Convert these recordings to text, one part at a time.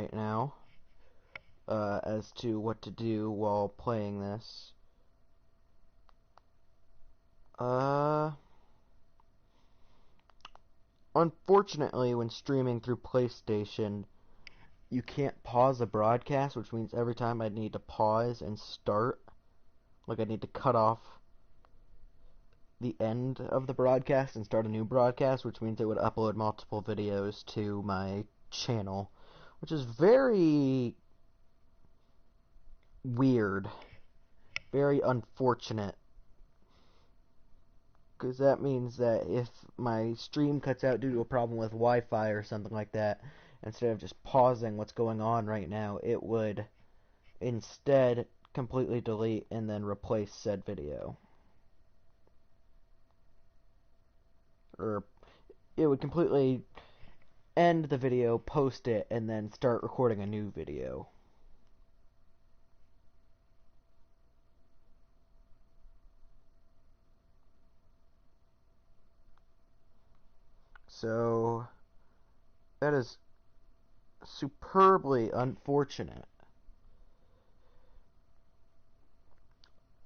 right now as to what to do while playing this. Unfortunately, when streaming through PlayStation, you can't pause a broadcast, which means every time I'd need to pause and start. Like, I need to cut off the end of the broadcast and start a new broadcast, which means it would upload multiple videos to my channel, which is very weird, very unfortunate, because that means that if my stream cuts out due to a problem with Wi-Fi or something like that, instead of just pausing what's going on right now, it would instead completely delete and then replace said video. Or it would completely end the video, post it, and then start recording a new video. So that is superbly unfortunate.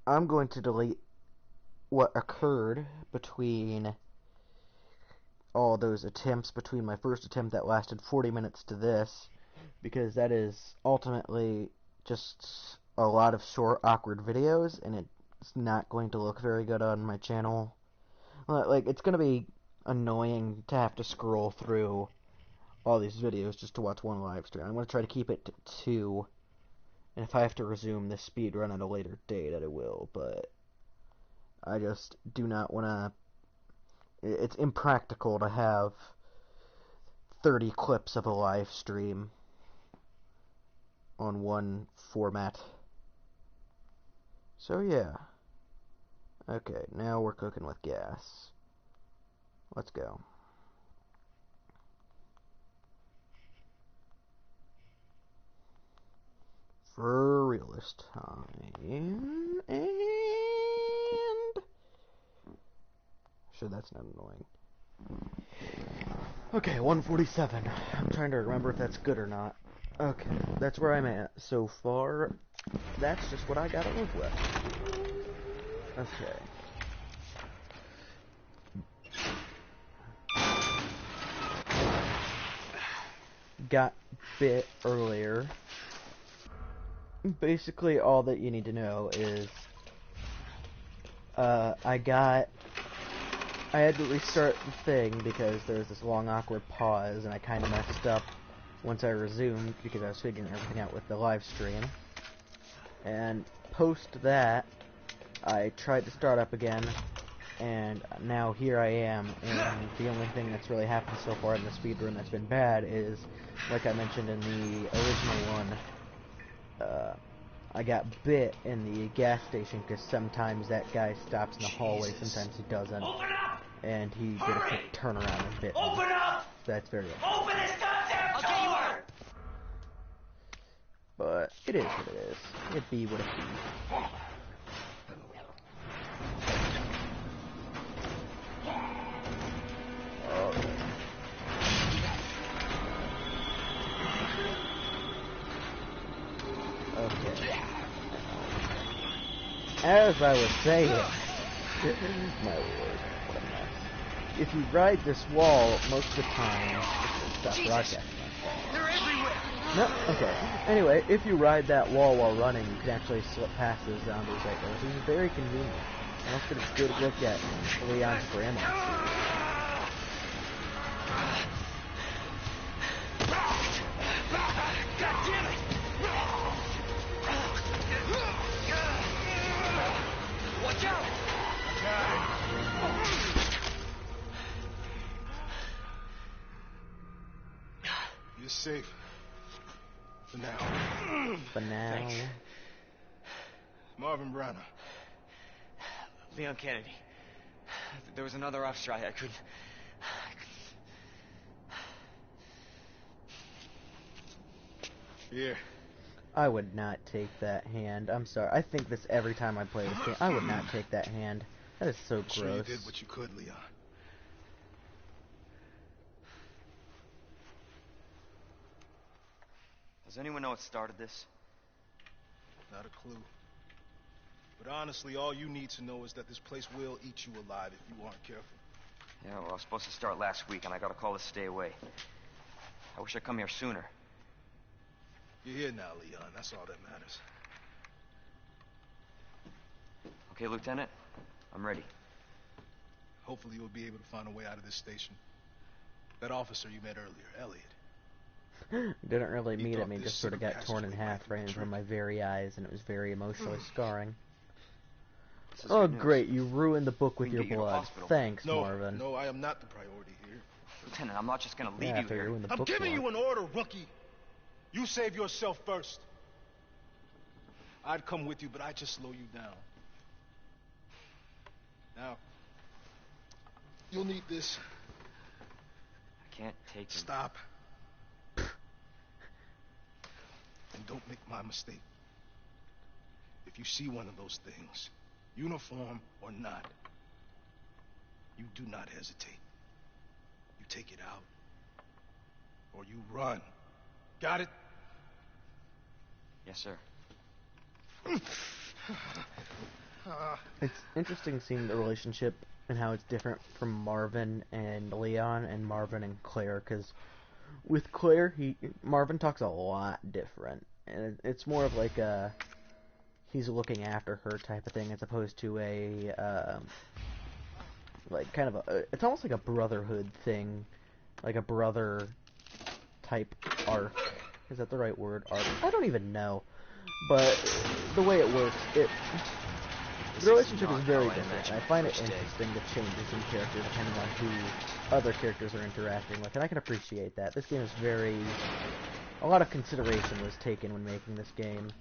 I'm going to delete what occurred between all those attempts, between my first attempt that lasted 40 minutes to this, because that is ultimately just a lot of short, awkward videos, and it's not going to look very good on my channel. Like, it's going to be annoying to have to scroll through all these videos just to watch one live stream. I'm going to try to keep it to 2, and if I have to resume this speedrun at a later date, I will, but I just do not want to. It's impractical to have 30 clips of a live stream on one format. So yeah. Okay, now we're cooking with gas. Let's go. For real this time. And sure, that's not annoying. Okay, 147. I'm trying to remember if that's good or not. Okay, that's where I'm at. So far, that's just what I gotta live with. Okay. Got bit earlier. Basically, all that you need to know is I had to restart the thing because there was this long awkward pause, and I kind of messed up once I resumed because I was figuring everything out with the live stream. And post that, I tried to start up again, and now here I am, and the only thing that's really happened so far in the speedrun that's been bad is, like I mentioned in the original one, I got bit in the gas station because sometimes that guy stops in the hallway, sometimes he doesn't. And he did a quick turnaround and bit me. Open up! That's very unfortunate. Open this goddamn door! But it is what it is. It be what it be. Okay. As I was saying, my lord, what a mess. If you ride this wall, most of the time, stop broadcasting. They're everywhere. No, okay. Anyway, if you ride that wall while running, you can actually slip past those zombies right there, which is very convenient. And let's get a good look at Leon's grandma. God damn it! Watch out! You're safe. For now. For now. Thanks. Marvin Browner. Leon Kennedy. There was another off strike. I couldn't... Here. I would not take that hand. I'm sorry. I think this every time I play this game. I would not take that hand. That is so gross. Sure you did what you could, Leon. Does anyone know what started this? Not a clue. But honestly, all you need to know is that this place will eat you alive if you aren't careful. Yeah, well, I was supposed to start last week, and I got a call to stay away. I wish I'd come here sooner. You're here now, Leon. That's all that matters. Okay, Lieutenant? I'm ready. Hopefully you'll be able to find a way out of this station. That officer you met earlier, Elliot. Didn't really He meet thought him, he this just sort of cigarette got torn in passageway might half do the right in front of trick. my very eyes, and it was very emotionally scarring. This is Oh good news. great, you ruined the book We with can your get you to blood. hospital. Thanks, No, Marvin. no, I am not the priority here. Lieutenant, I'm not just gonna leave Yeah, you after you here. ruined the I'm book giving for you him. an order, rookie. You save yourself first. I'd come with you, but I'd just slow you down. Now, you'll need this. I can't take him. Stop. And don't make my mistake. If you see one of those things, uniform or not, you do not hesitate. You take it out, or you run. Got it? Yes, sir. It's interesting seeing the relationship and how it's different from Marvin and Leon and Marvin and Claire, because with Claire, Marvin talks a lot different, and it's more of like a he's looking after her type of thing as opposed to a like kind of a it's almost like a brotherhood thing, like a brother type arc. Is that the right word? Arc? I don't even know, but the way it works, the relationship is very different. I find it interesting the changes in character depending on who other characters are interacting with, and I can appreciate that. This game is a lot of consideration was taken when making this game.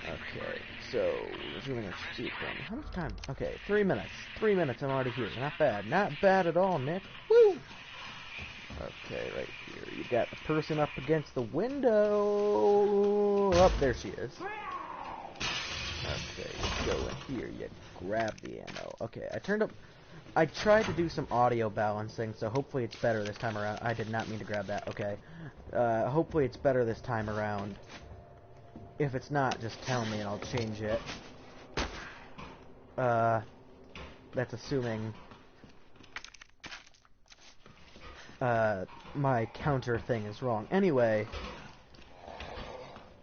Okay, so resuming our speedrun. How much time? Okay, 3 minutes. 3 minutes, I'm already here. Not bad. Not bad at all, Nick. Woo! Okay, right here. You got the person up against the window. Oh, there she is. Okay, you go in here. You grab the ammo. Okay, I tried to do some audio balancing, so hopefully it's better this time around. I did not mean to grab that. Okay. Hopefully it's better this time around. If it's not, just tell me and I'll change it. That's assuming my counter thing is wrong. Anyway,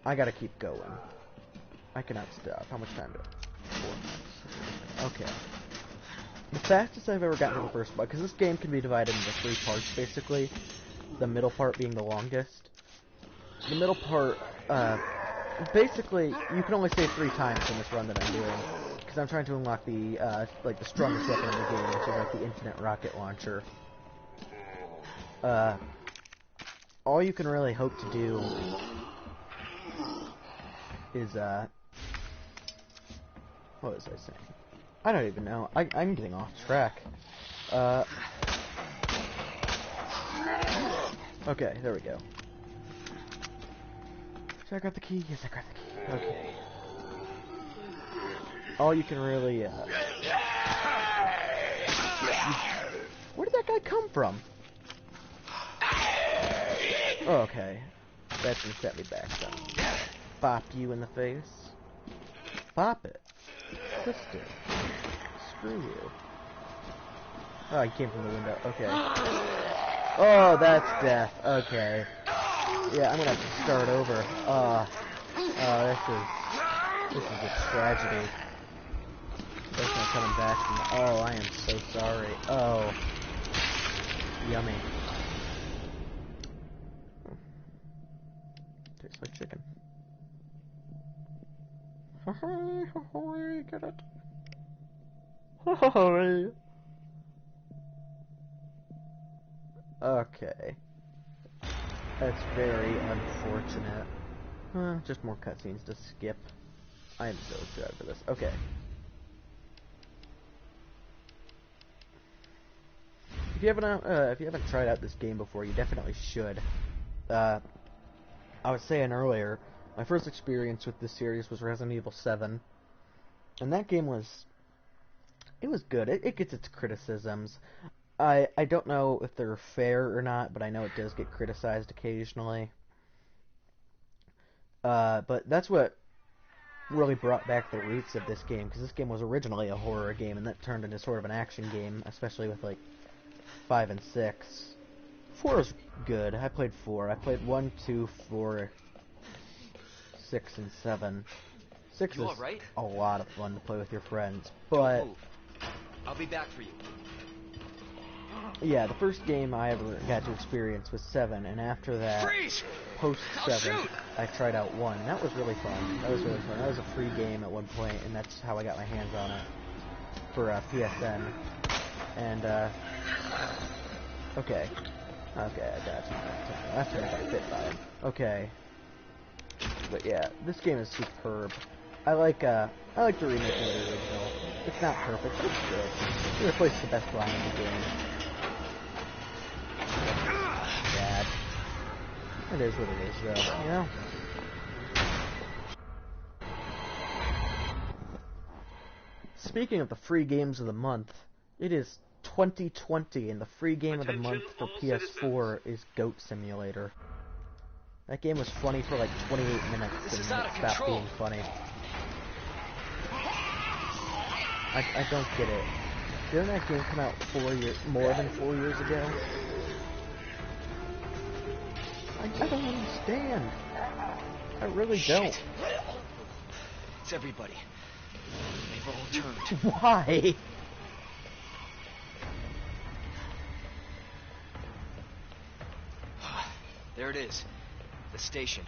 I gotta keep going. I cannot stop. How much time do I have? 4 minutes. Okay. The fastest I've ever gotten to the first part, because this game can be divided into 3 parts, basically. The middle part being the longest. The middle part, basically, you can only save 3 times in this run that I'm doing, because I'm trying to unlock the, like, the strongest weapon in the game, which is, like, the infinite rocket launcher. All you can really hope to do is, what was I saying? I don't even know. I'm getting off track. Okay, there we go. Should I grab the key? Yes, I grabbed the key. Okay. All you can really, where did that guy come from? Oh, okay. That's gonna set me back some. Bop you in the face. Bop it. Twist it. Screw you. Oh, he came from the window. Okay. Oh, that's death. Okay. Yeah, I'm gonna have to start over. This is a tragedy. That's not coming back from. Oh, I am so sorry. Oh, yummy. Tastes like chicken. Get it? Okay. That's very unfortunate. Just more cutscenes to skip. I am so excited for this. Okay. If you haven't tried out this game before, you definitely should. I was saying earlier, my first experience with this series was Resident Evil 7, and that game was good. It gets its criticisms. I don't know if they're fair or not, but I know it does get criticized occasionally. But that's what really brought back the roots of this game, because this game was originally a horror game, and that turned into sort of an action game, especially with, like, 5 and 6. 4 is good. I played 4. I played 1, 2, 4, 6, and 7. 6 is a lot of fun to play with your friends, but... Don't move. I'll be back for you. Yeah, the first game I ever got to experience was 7, and after that, post 7, I tried out 1, and that was really fun. That was really fun. That was a free game at one point, and that's how I got my hands on it for PSN. And, okay, I got you. That's what I got bit by him. Okay, but yeah, this game is superb. I like the remake of the original. It's not perfect, but it's good. It replaced the best line in the game. Bad. It is what it is, though, you know? Speaking of the free games of the month, it is 2020, and the free game of the month for PS4 is Goat Simulator. That game was funny for like 28 minutes, and then it stopped being funny. I don't get it. Didn't that game come out more than 4 years ago? I don't understand. I really don't. It's everybody. They've all turned. Why? There it is. The station.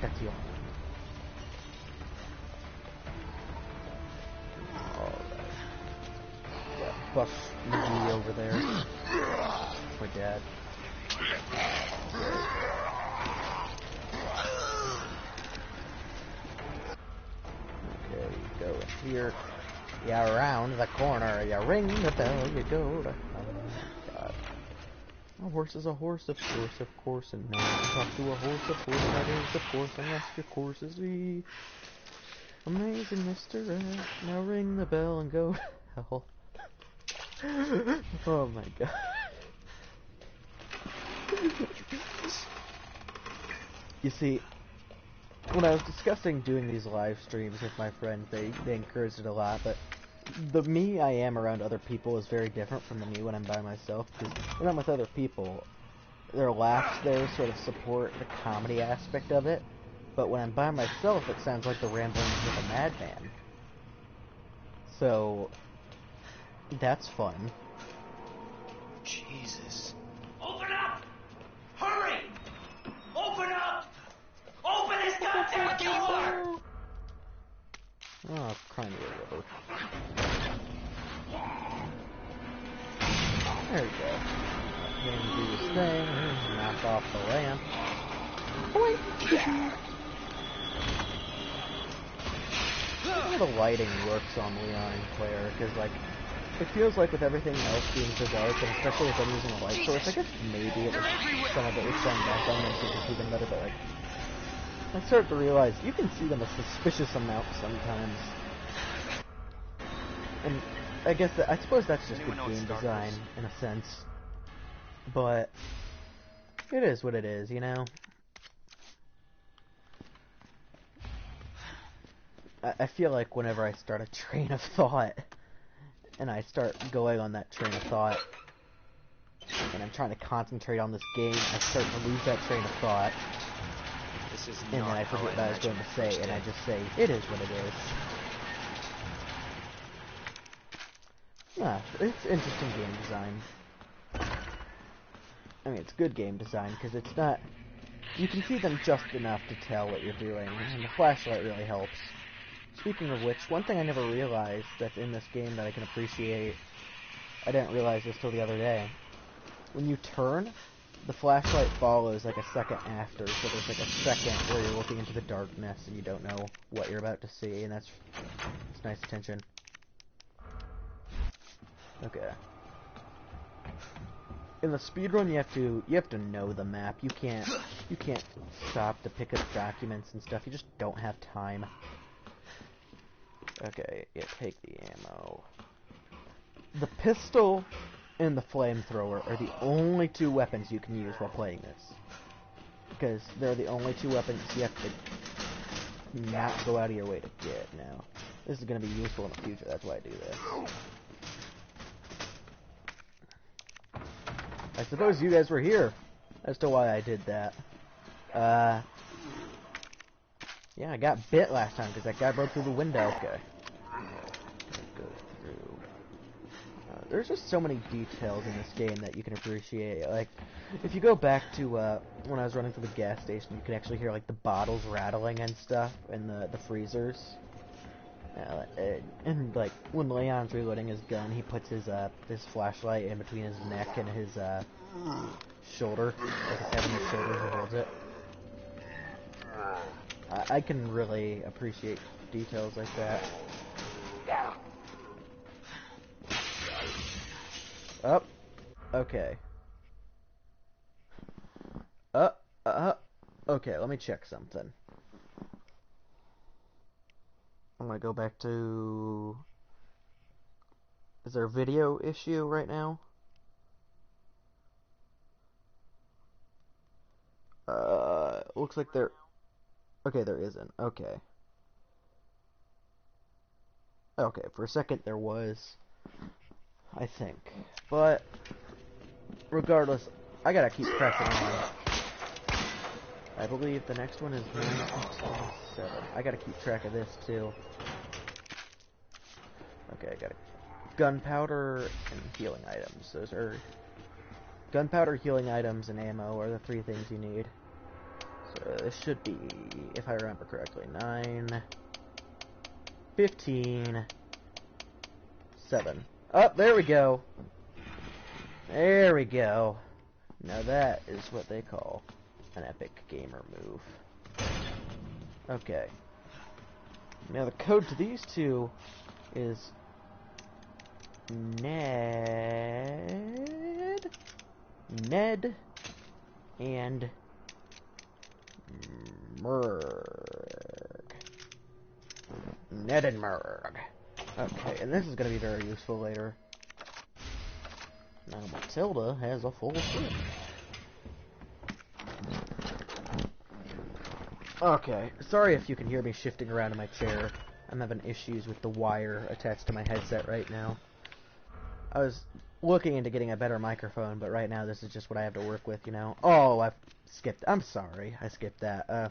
That's you. Alright. Yeah, Buck McGee over there. My dad. Okay, you go in here. Yeah, around the corner. You ring the bell. You go to... Oh my god. A horse is a horse, of course, and no one can talk to a horse, of course, that is, of course, unless your course is the amazing Mr. X. Now ring the bell and go to hell. Oh my god. You see, when I was discussing doing these live streams with my friends, they encouraged it a lot, but the me I am around other people is very different from the me when I'm by myself, because when I'm with other people, their laughs there sort of support the comedy aspect of it, but when I'm by myself, it sounds like the ramblings of a madman. So, that's fun. Jesus. Open up! Hurry! Open up! Open this goddamn door! Oh, crying river. There we go. Then do this thing, knock off the lamp. Boing! How the lighting works on Leon and Claire, because, like, it feels like with everything else being so dark, and especially if I'm using a light source, I guess maybe it was, some of it was shine back on them so you can see them better, but, like, I started to realize you can see them a suspicious amount sometimes. And I guess I suppose that's just good game design in a sense. But it is what it is, you know? I feel like whenever I start a train of thought, and I start going on that train of thought, and I'm trying to concentrate on this game, I start to lose that train of thought. And then I forget what I was going to say, and I just say, it is what it is. It's interesting game design. I mean, it's good game design, because it's not... You can see them just enough to tell what you're doing, and the flashlight really helps. Speaking of which, one thing I never realized that's in this game that I can appreciate, I didn't realize this till the other day. When you turn, the flashlight follows like a second after, so there's like a second where you're looking into the darkness and you don't know what you're about to see, and it's nice attention. Okay. In the speedrun, you have to know the map. You can't stop to pick up documents and stuff. You just don't have time. Okay, yeah, take the ammo. The pistol and the flamethrower are the only two weapons you can use while playing this. Because they're the only two weapons you have to not go out of your way to get now. This is going to be useful in the future, that's why I do this. I suppose you guys were here as to why I did that. Yeah, I got bit last time because that guy broke through the window. Okay. Go through. There's just so many details in this game that you can appreciate. Like, if you go back to when I was running through the gas station, you can actually hear like the bottles rattling and stuff, and the freezers. And like when Leon's reloading his gun, he puts his flashlight in between his neck and his shoulder, like his head and his shoulder, and holds it. I can really appreciate details like that. Oh, okay. Okay, let me check something. I'm gonna go back to... Is there a video issue right now? Looks like there... Okay, there isn't. Okay. Okay, for a second there was, I think. But, regardless, I gotta keep pressing on. I believe the next one is 927. I gotta keep track of this, too. Okay, I got gunpowder and healing items. Those are... Gunpowder, healing items, and ammo are the three things you need. So this should be, if I remember correctly, 9, 15, 7. Oh, there we go. There we go. Now that is what they call an epic gamer move. Okay. Now the code to these two is Ned, and Merg. Ned and Merg. Okay, and this is going to be very useful later. Now Matilda has a full switch. Okay, sorry if you can hear me shifting around in my chair. I'm having issues with the wire attached to my headset right now. I was looking into getting a better microphone, but right now this is just what I have to work with, you know. Oh, I skipped. I'm sorry, I skipped that.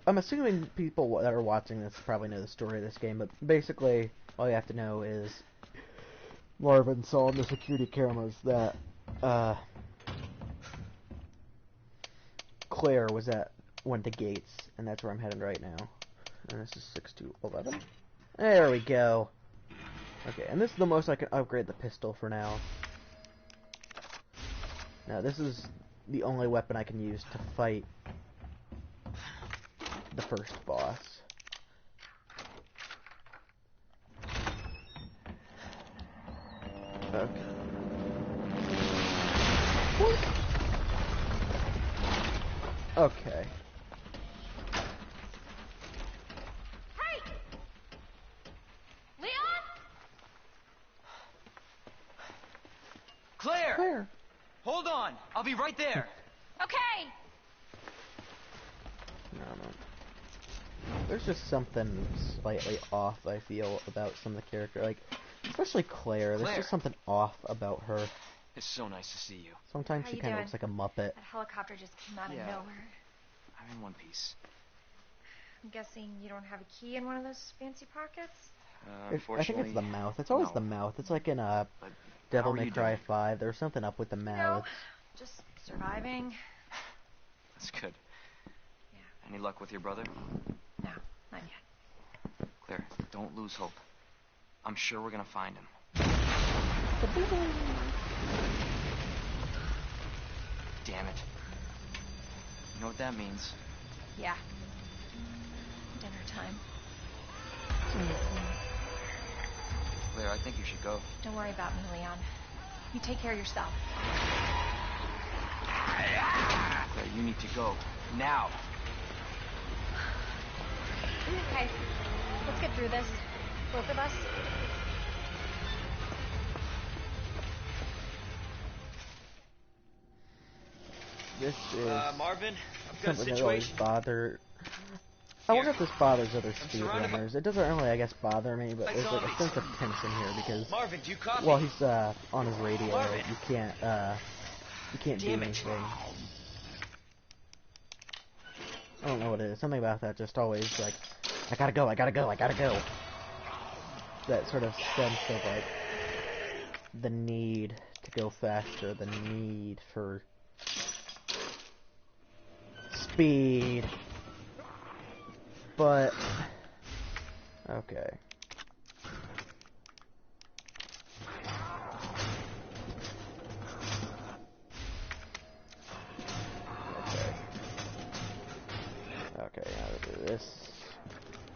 I'm assuming people that are watching this probably know the story of this game, but basically all you have to know is Marvin saw on the security cameras that Claire went to Gates, and that's where I'm headed right now. And this is 6211. There we go. Okay, and this is the most I can upgrade the pistol for now. Now, this is the only weapon I can use to fight the first boss. Okay. What? Okay. Hey! Leon? Claire! Hold on! I'll be right there! Okay! No. There's just something slightly off, I feel, about some of the character. Like, especially Claire. There's just something off about her. It's so nice to see you. Sometimes she kind of looks like a Muppet. That helicopter just came out of nowhere. I'm in one piece. I'm guessing you don't have a key in one of those fancy pockets? I think it's the mouth. It's always the mouth. It's like in Devil May Cry 5. There's something up with the mouth. No, just surviving. That's good. Yeah. Any luck with your brother? No, not yet. Claire, don't lose hope. I'm sure we're gonna find him. Damn it. You know what that means? Yeah. Dinner time. Claire, I think you should go. Don't worry about me, Leon. You take care of yourself. Claire, you need to go. Now! Okay. Let's get through this. Both of us. This is Marvin, I've got a something that always situation. bothered. I wonder if this bothers other surrounded by- speedrunners. It doesn't really, I guess, bother me, but By there's like a zombies. sense of tension here because Marvin, do you copy? while he's on his radio, Marvin. you can't do Damn it. anything. I don't know what it is. Something about that just always like, I gotta go. That sort of sense of like the need to go faster, the need for speed. But okay. Okay, now to do this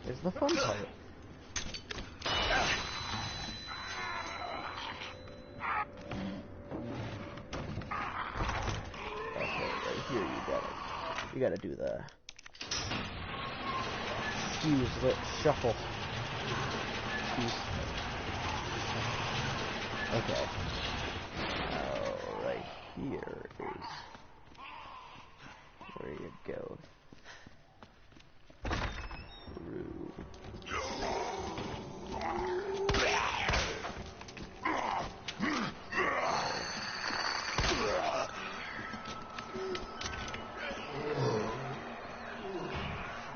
is the fun part. Okay, right here you gotta do the fuse lit shuffle. Fuse. Okay. Now right here is where you go through.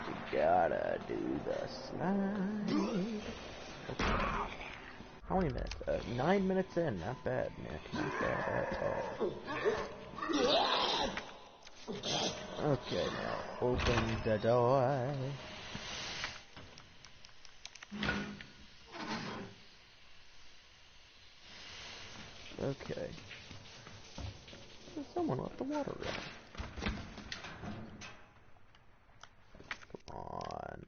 You gotta do the slide. Okay. How many minutes? 9 minutes in. Not bad, Nick. Not bad at all. Okay, now open the door. Okay. Someone left the water run. Come on.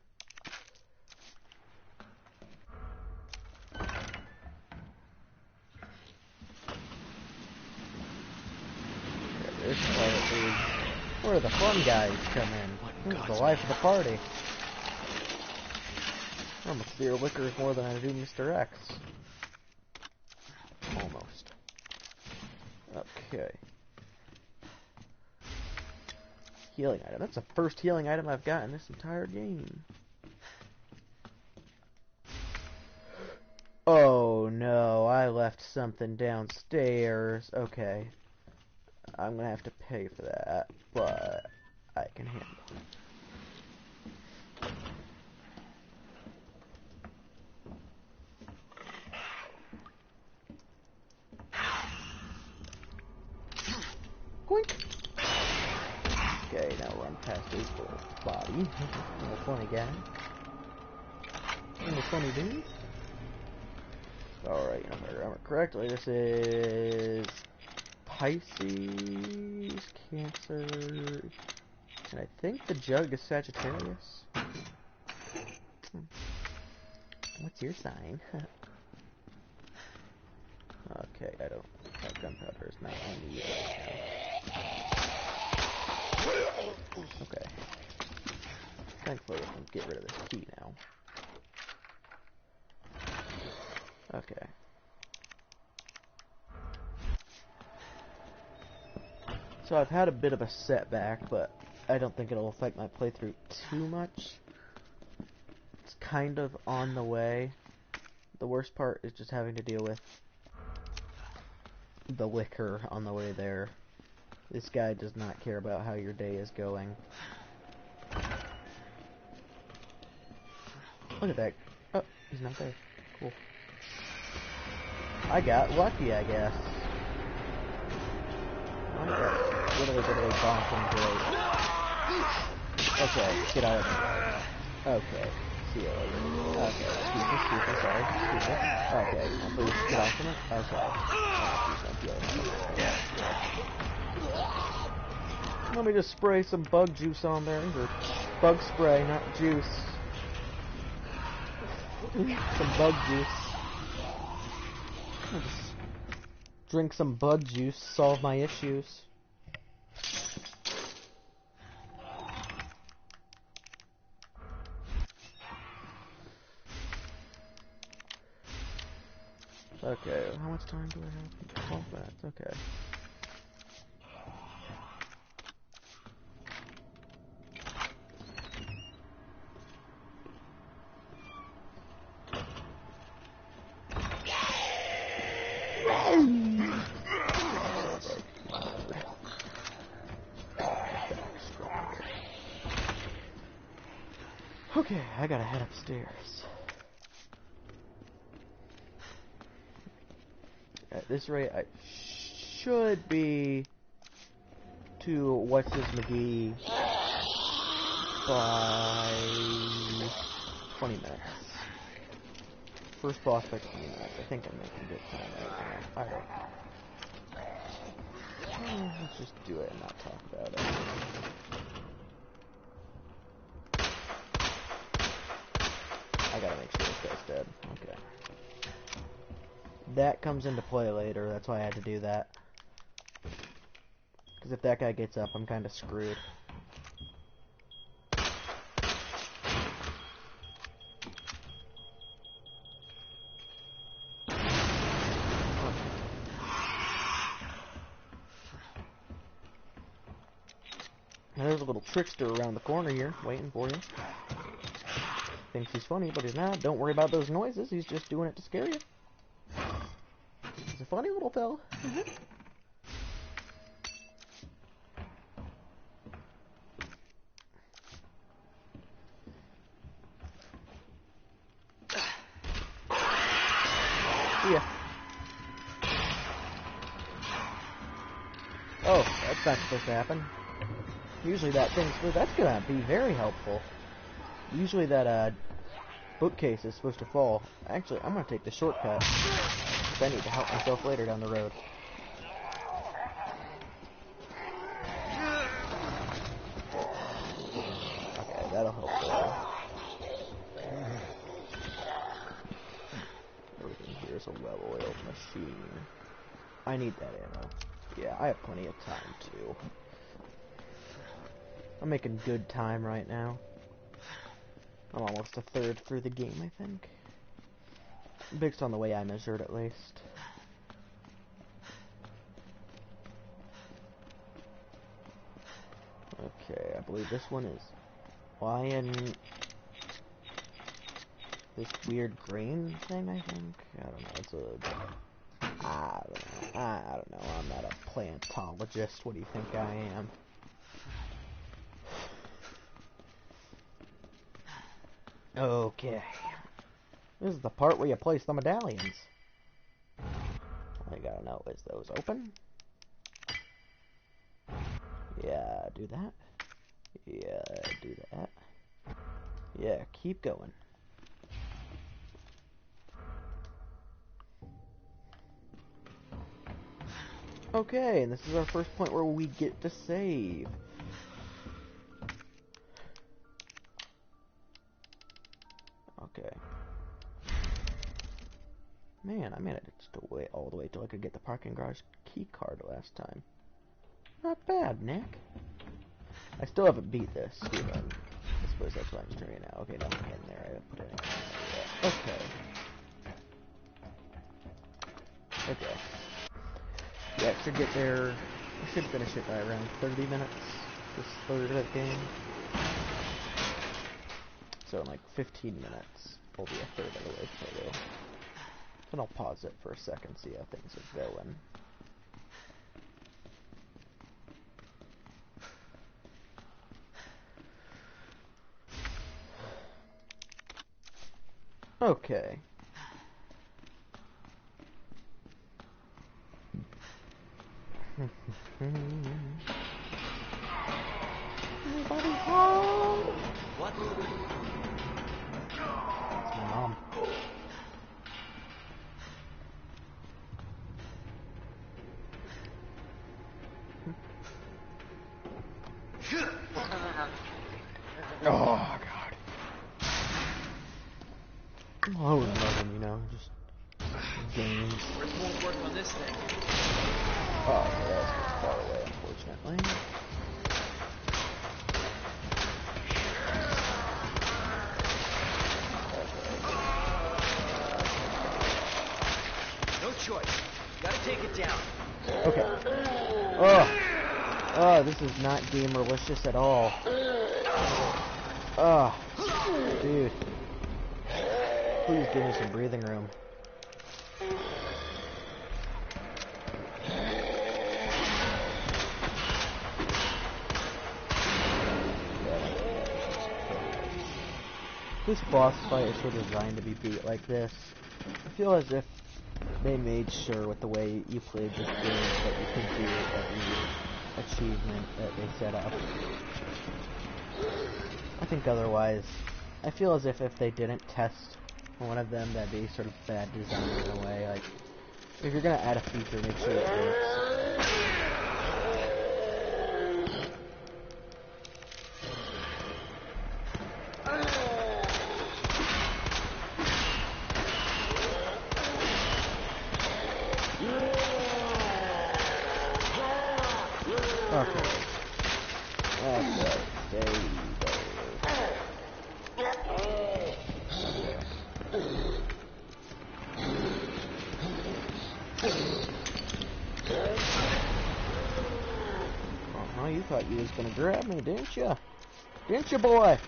Okay, this part is where the fun guys come in. This is the life of the party. I almost fear liquors more than I do Mr. X. Almost. Okay. Healing item. That's the first healing item I've gotten this entire game. Oh no, I left something downstairs. Okay. I'm gonna have to pay for that, but I can handle it. Boink. Okay, now run past his little body. Little funny guy. Little funny dude. Alright, if I remember correctly, this is Pisces, Cancer, and I think the jug is Sagittarius. What's your sign? Okay, I don't have gunpowder. It's not on me right now. Okay. Thankfully, I can get rid of this key now. Okay. So I've had a bit of a setback, but I don't think it'll affect my playthrough too much. It's kind of on the way. The worst part is just having to deal with the liquor on the way there. This guy does not care about how your day is going. Look at that. Oh, he's not there. Cool. I got lucky, I guess. I got literally bonking great. Okay, get out of here. Okay, see you later. Okay, excuse me, sorry. Excuse me. Okay, now please get off from it. Okay. Let me just spray some bug juice on there. Or bug spray, not juice. Some bug juice. I'll just drink some bug juice, solve my issues. Okay, how much time do I have? 12 minutes, okay. Okay, I gotta head upstairs. At this rate, I should be to What's His McGee by 20 minutes. First boss by 20 minutes. I think I'm making good time right now. Alright. Let's just do it and not talk about it. I gotta make sure this guy's dead. Okay. That comes into play later. That's why I had to do that. Because if that guy gets up, I'm kind of screwed. Now there's a little trickster around the corner here, waiting for you. Thinks he's funny, but he's not. Don't worry about those noises. He's just doing it to scare you. He's a funny little fella. Yeah. Oh, that's not supposed to happen. Usually that thing's... That's gonna be very helpful. Usually that, bookcase is supposed to fall. Actually, I'm gonna take the shortcut. Because I need to help myself later down the road. Okay, that'll help there. Everything here is a well-oiled machine. I need that ammo. Yeah, I have plenty of time, too. I'm making good time right now. I'm almost a third through the game, I think. Based on the way I measured, at least. Okay, I believe this one is lion... This weird green thing, I think? I don't know, it's a... I don't know, I'm not a plantologist. What do you think I am? Okay. This is the part where you place the medallions. All I gotta know is those open? Yeah, do that. Yeah, do that. Yeah, keep going. Okay, and this is our first point where we get to save. Okay. Man, I managed to wait all the way till I could get the parking garage key card last time. Not bad, Nick. I still haven't beat this speedrun. I suppose that's why I'm streaming now. Okay, nothing in there. I didn't put it in. Okay. Okay. Yeah, it should get there. I should finish it by around 30 minutes. This third of the game. So in like 15 minutes, we'll be a third of the way through. Then I'll pause it for a second, see how things are going. Okay. Anybody home? What? It's my mom. Oh, God. Oh, nothing, you know, just games. It won't work on this thing. Oh, yeah, that's far away, unfortunately. No choice. You gotta take it down. Okay. Oh. Oh, this is not gamer-licious at all. Oh. Dude. Please give me some breathing room. this boss fight is sort of designed to be beat like this. I feel as if they made sure with the way you played this game that you could do every achievement that they set up. I think otherwise, I feel as if they didn't test one of them, that'd be sort of bad design in a way. Like, if you're gonna add a feature, make sure it works. Okay. That's right. Stay there. Oh, you thought you was gonna grab me, didn't you? Didn't you, boy?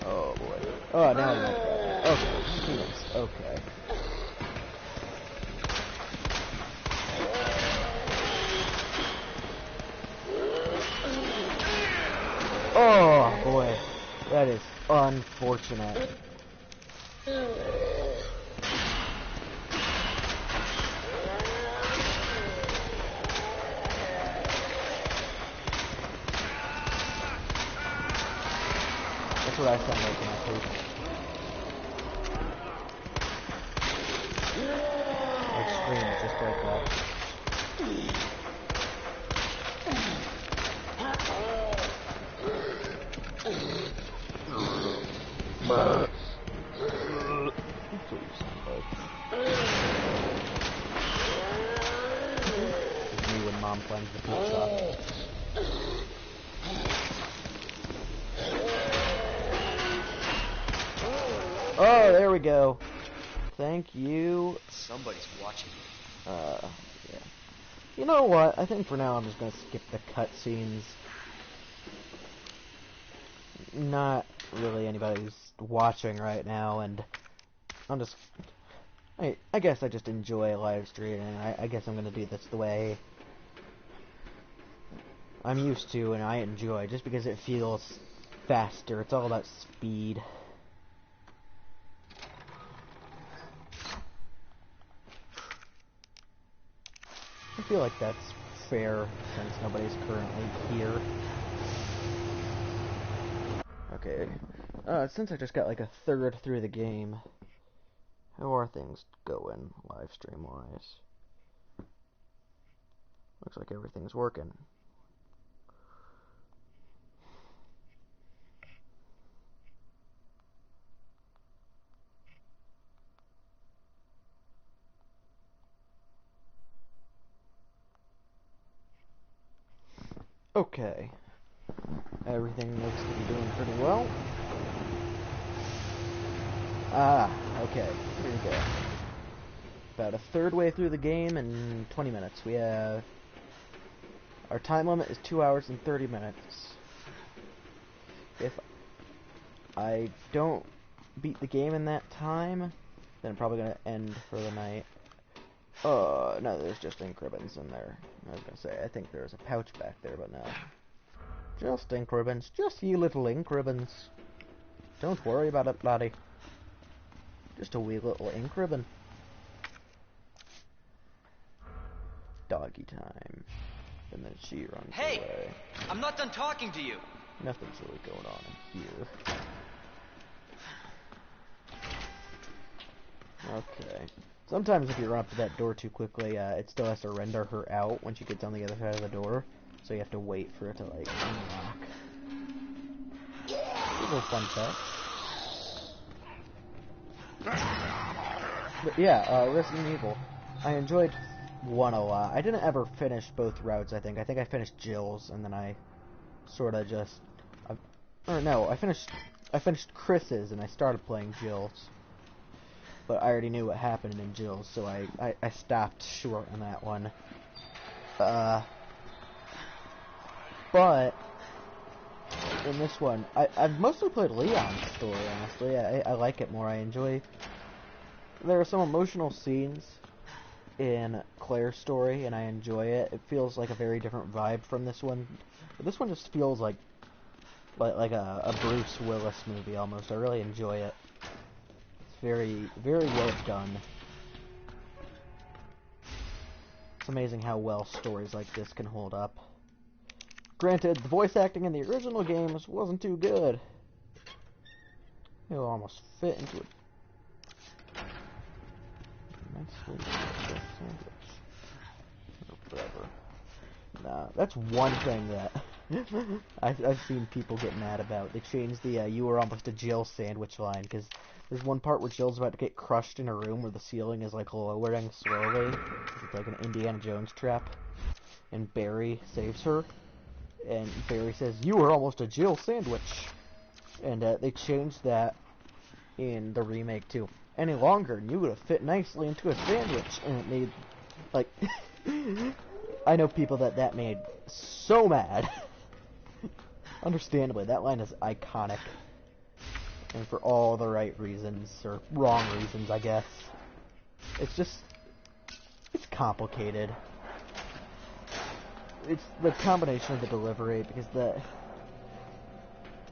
Oh, boy. Oh, now you won't grab me. Okay. Yes. Okay. Oh, boy. That is unfortunate. That's what I sound like when I poop. Like scream just like that. That's what you sound like. This is me when Mom finds the pizza. Oh, there we go. Thank you. Somebody's watching. Yeah. You know what? I think for now I'm just gonna skip the cutscenes. Not really anybody who's watching right now, and I'm just... I guess I just enjoy live streaming. I guess I'm gonna do this the way I'm used to and I enjoy, just because it feels faster. It's all about speed. I feel like that's fair, since nobody's currently here. Okay, since I just got like a third through the game, how are things going, live stream wise? Looks like everything's working. Okay. Everything looks to be doing pretty well. Ah, okay. Here we go. About a third way through the game in 20 minutes. We have... Our time limit is 2 hours and 30 minutes. If I don't beat the game in that time, then I'm probably going to end for the night. No, there's just ink ribbons in there. I was going to say, I think there's a pouch back there, but no. Just ink ribbons. Just you little ink ribbons. Don't worry about it, laddie. Just a wee little ink ribbon. Doggy time. And then she runs away. I'm not done talking to you. Nothing's really going on here. Okay. Sometimes if you run up to that door too quickly, it still has to render her out when she gets on the other side of the door. So you have to wait for it to, like, unlock. A little fun fact. But yeah, Resident Evil. I enjoyed 1 a lot. I didn't ever finish both routes, I think. I think I finished Jill's, and then I sort of just... or no, I finished Chris's, and I started playing Jill's. But I already knew what happened in Jill's, so I stopped short on that one. But in this one, I've mostly played Leon's story, honestly. I like it more. I enjoy... There are some emotional scenes in Claire's story, and I enjoy it. It feels like a very different vibe from this one. But this one just feels like like a Bruce Willis movie almost. I really enjoy it. It's very, very well done. It's amazing how well stories like this can hold up. Granted, the voice acting in the original games wasn't too good. It'll almost fit into it. Nicely sandwich. Or whatever. Nah, that's one thing that I've seen people get mad about. They changed the "you were almost a Jill" sandwich line, because there's one part where Jill's about to get crushed in a room where the ceiling is like lowering slowly. It's like an Indiana Jones trap, and Barry saves her, and Barry says, "You were almost a Jill sandwich," and they changed that in the remake too. Any longer, and you would have fit nicely into a sandwich, and it made like. I know people that made so mad. Understandably, that line is iconic. And for all the right reasons, or wrong reasons, I guess. It's complicated. It's the combination of the delivery, because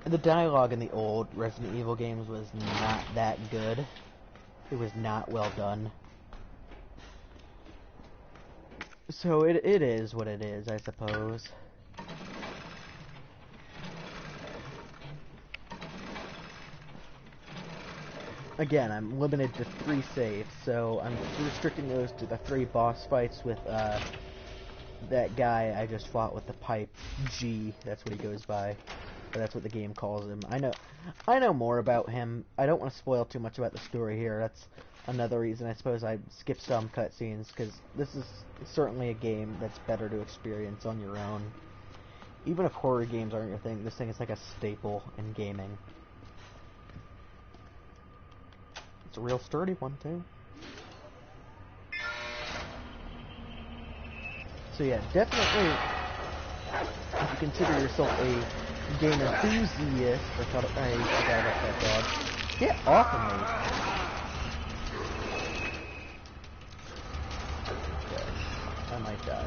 the dialogue in the old Resident Evil games was not that good. It was not well done. So it is what it is, I suppose. Again, I'm limited to 3 saves, so I'm restricting those to the 3 boss fights with that guy I just fought with the pipe, G. That's what he goes by. But that's what the game calls him. I know more about him. I don't want to spoil too much about the story here. That's another reason I suppose I skipped some cutscenes, because this is certainly a game that's better to experience on your own. Even if horror games aren't your thing, this thing is like a staple in gaming. It's a real sturdy one, too. So yeah, definitely, if you consider yourself a game enthusiast, I forgot about that dog. Get off of me! I might die.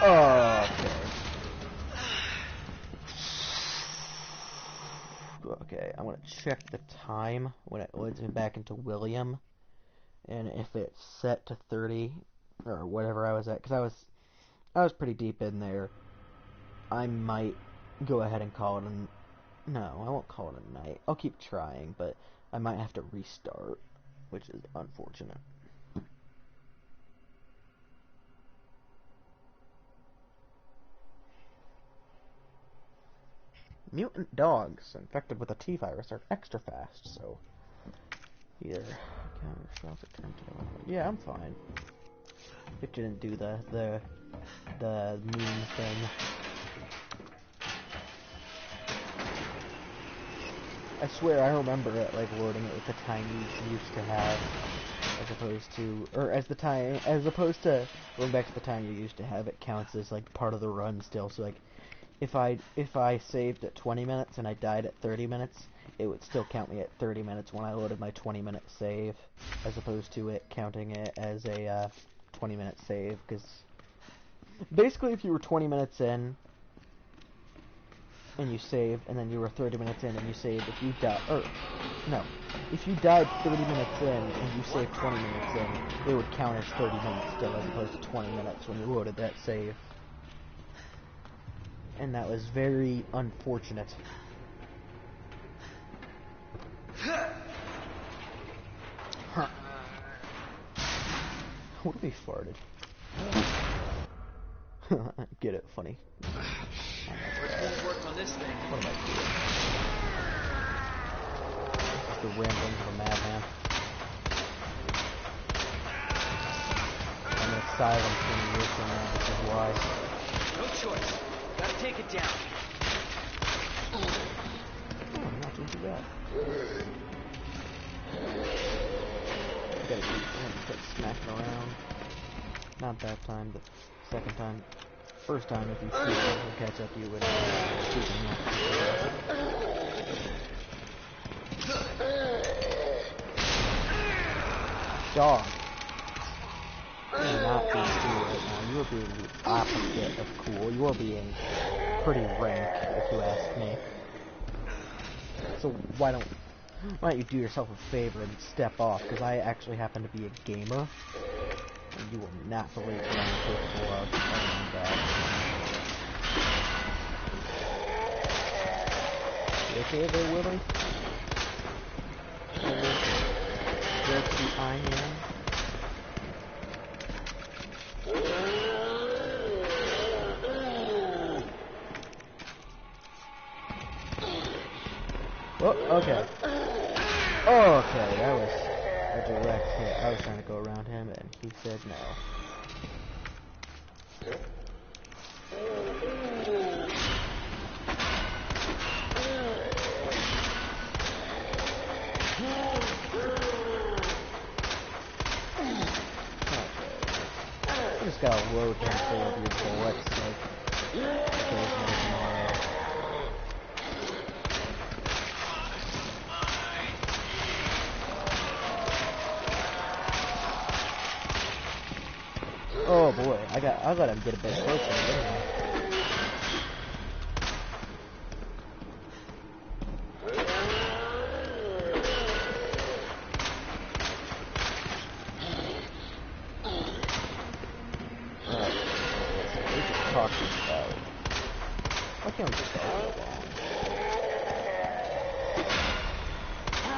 Oh, okay. Okay, I'm gonna check the time when it loads me back into William, and if it's set to 30 or whatever I was at, because I was pretty deep in there. I might go ahead and call it no, I won't call it a night. I'll keep trying, but I might have to restart, which is unfortunate. Mutant dogs infected with a T-virus are extra fast, so here. Yeah, I'm fine. It didn't do the meme thing. I swear I remember it like loading it with the time you used to have, as opposed to going back to the time you used to have. It counts as like part of the run still. So like, if I saved at 20 minutes and I died at 30 minutes, it would still count me at 30 minutes when I loaded my 20-minute save, as opposed to it counting it as a 20-minute save. Because basically, if you were 20 minutes in and you saved, and then you were 30 minutes in and you saved, if you died 30 minutes in and you saved 20 minutes in, it would count as 30 minutes still, as opposed to 20 minutes when you loaded that save. And that was very unfortunate. What if he farted? Get it? Funny. Where's work on this thing? What am I doing? Just the ramblings of a madman. I'm gonna silence 20 years from now, this is why. No choice. Gotta take it down. Oh, not doing too bad. I gotta start smacking around. Not that time, but second time. First time, if you see it, he'll catch up to you with shooting Dog. You are not being cool right now. You are being the opposite of cool. You are being pretty rank, if you ask me. So why don't you do yourself a favor and step off? Because I actually happen to be a gamer, and you will not believe what I'm capable of. Oh my god. You okay there, Willie? Jerky I am. Oh, okay. Oh, okay, that was a direct hit. I was trying to go around him, and he said no. You just gotta load him full of your bullets, like, occasionally tomorrow. Oh boy, I let him get a bit closer, didn't I? Why can't we just go along?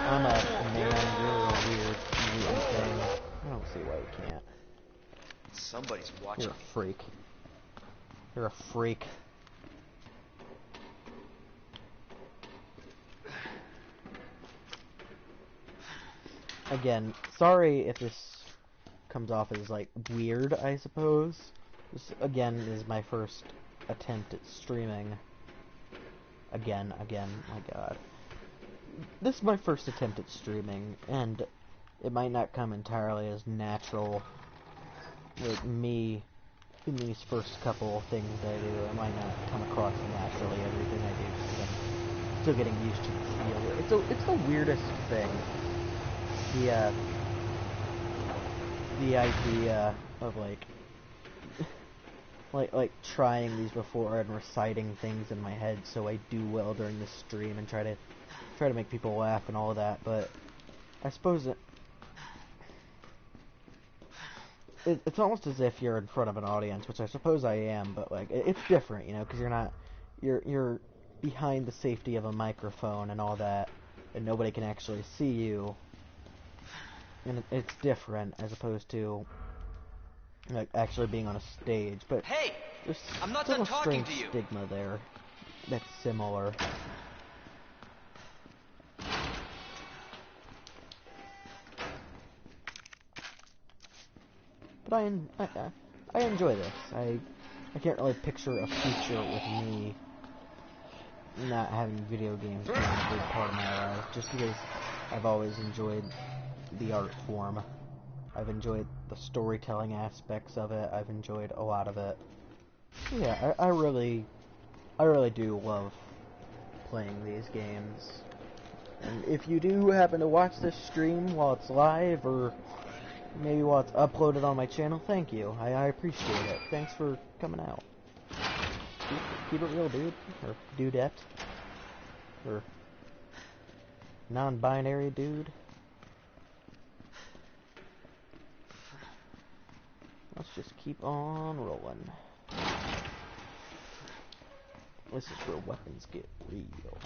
I'm a man, you're a weird mutant thing. I don't see why you can't. Somebody's watching. You're a freak. You're a freak. Again, sorry if this comes off as, like, weird, I suppose. This, again, is my first attempt at streaming. Again, my god. This is my first attempt at streaming, and it might not come entirely as natural. Like, me, in these first couple things that I do, it might not come across naturally, everything I do, because I'm still getting used to the feel. It's the weirdest thing. The idea of, like trying these before and reciting things in my head so I do well during the stream and try to make people laugh and all of that, but I suppose it's almost as if you're in front of an audience, which I suppose I am, but like it's different, you know, because you're behind the safety of a microphone and all that, and nobody can actually see you, and it's different as opposed to like actually being on a stage. But Hey, there's I'm not still done a talking strange to you. stigma there that's similar. But I enjoy this. I can't really picture a future with me not having video games being a big part of my life, just because I've always enjoyed the art form. I've enjoyed the storytelling aspects of it. I've enjoyed a lot of it. Yeah, I really do love playing these games. And if you do happen to watch this stream while it's live, or maybe while it's uploaded on my channel, thank you. I appreciate it. Thanks for coming out. Keep it real, dude. Or dudette. Or non-binary dude. Let's just keep on rolling. This is where weapons get real.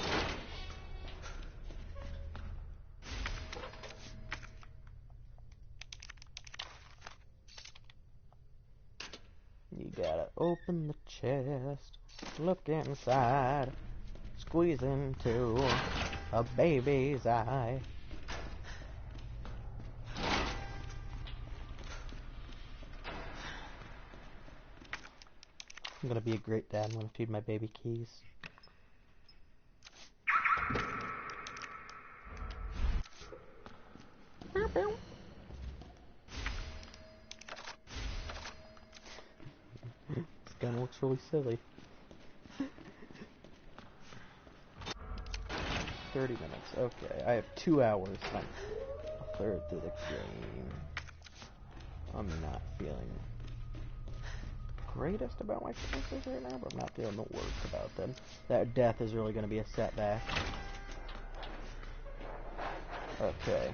You gotta open the chest, look inside, squeeze into a baby's eye. I'm gonna be a great dad. I'm gonna feed my baby keys. This gun looks really silly. 30 minutes. Okay, I have 2 hours. I'm a third through the game. I'm not feeling greatest about my chances right now, but I'm not feeling the worst about them. That death is really going to be a setback. Okay.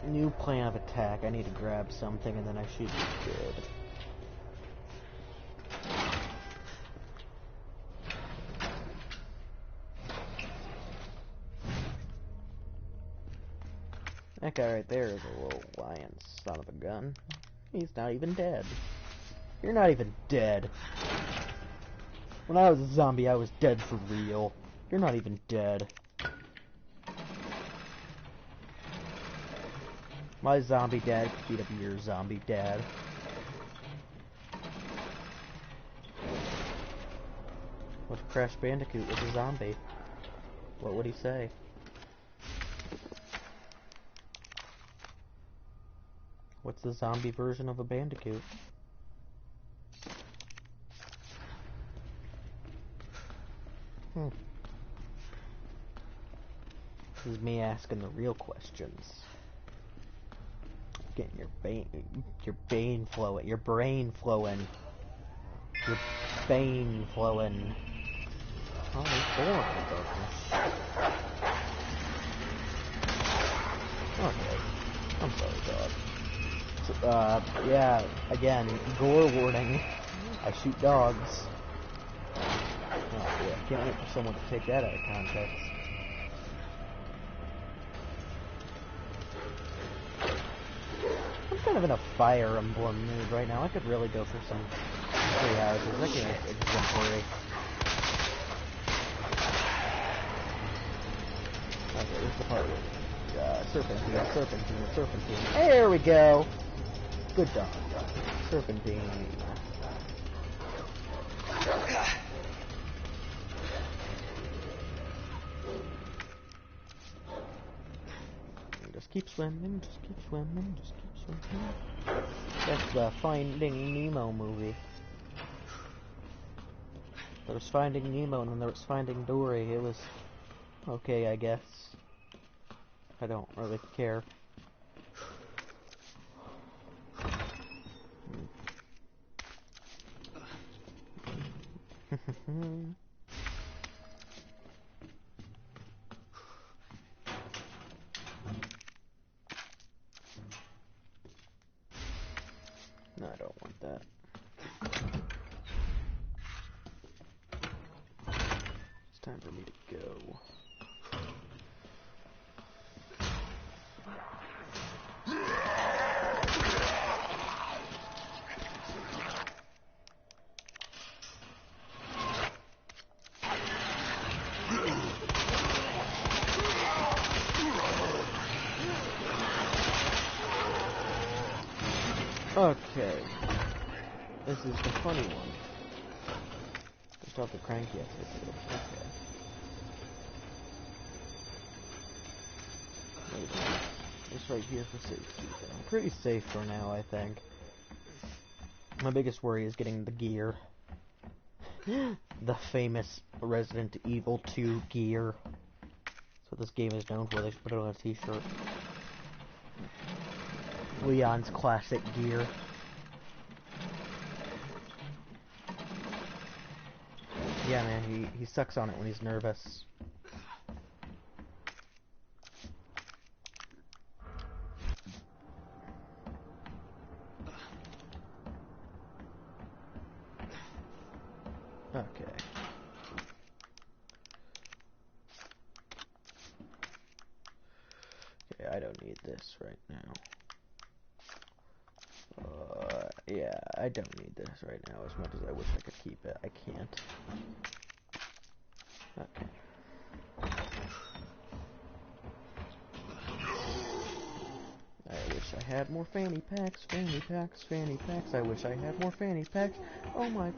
New plan of attack. I need to grab something and then I should be good. That guy right there is a little lion son of a gun. He's not even dead. You're not even dead. When I was a zombie, I was dead for real. You're not even dead. My zombie dad could beat up your zombie dad. What if Crash Bandicoot was a zombie? What would he say? What's the zombie version of a Bandicoot? This is me asking the real questions. Getting your brain flowing, your brain flowing, your bane flowing. Oh, he's born Okay, I'm sorry, dog. So, yeah, again, gore warning. I shoot dogs. Oh, yeah, can't wait for someone to take that out of context. I'm kind of in a Fire Emblem mood right now. I could really go for some 3 houses. That game is exemplary. Okay, this is the part where serpentine. There we go! Good dog. Serpentine. Just keep swimming, just keep swimming, just keep swimming. That's the Finding Nemo movie. There was Finding Nemo and then there was Finding Dory. It was okay, I guess. I don't really care. No, I don't want that. It's time for me to go. Okay. This is the funny one. I still have the crank yet to do. Okay. Maybe. It's right here for safety. I'm pretty safe for now, I think. My biggest worry is getting the gear. The famous Resident Evil 2 gear. That's what this game is known for. They should put it on a t-shirt. Leon's classic gear. Yeah, man, he sucks on it when he's nervous. Okay. Okay, I don't need this right now. Yeah, I don't need this right now as much as I wish I could keep it. I can't. Okay. I wish I had more fanny packs, fanny packs, fanny packs. I wish I had more fanny packs. Oh my